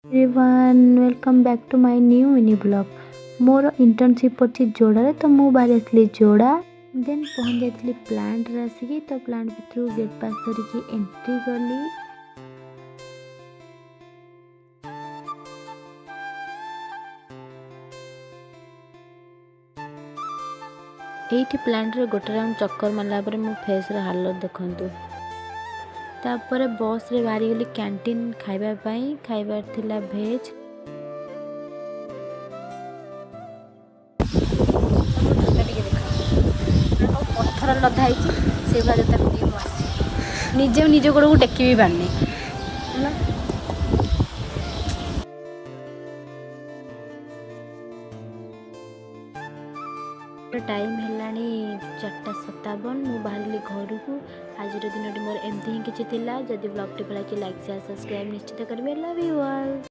Everyone welcome back to my new mini blog. मोर internship पड़ी जोड़े तो मुझे बाहर आसली जोड़ा देन पहुंच जाती प्लांट आसिकी तो प्लांट भर गेट पास करके एंट्री कली। एठी प्लांट रे गोटे राउंड चक्कर मारला पर मो फेस रे हालत देखंतु। तापर बस रे बाहरी गली कैंटीन खाइबा पाई खाइबार थिला भेज पत्थर लदाई से निजे निज गोड़ को टेक भी पारनी टाइम है 4:57 मु बाहर घर को। आज दिन मोर एमती ही किसी जदि ब्लॉग टी भल लाइक शेयर सब्सक्राइब निश्चित करेंगे। Love you all.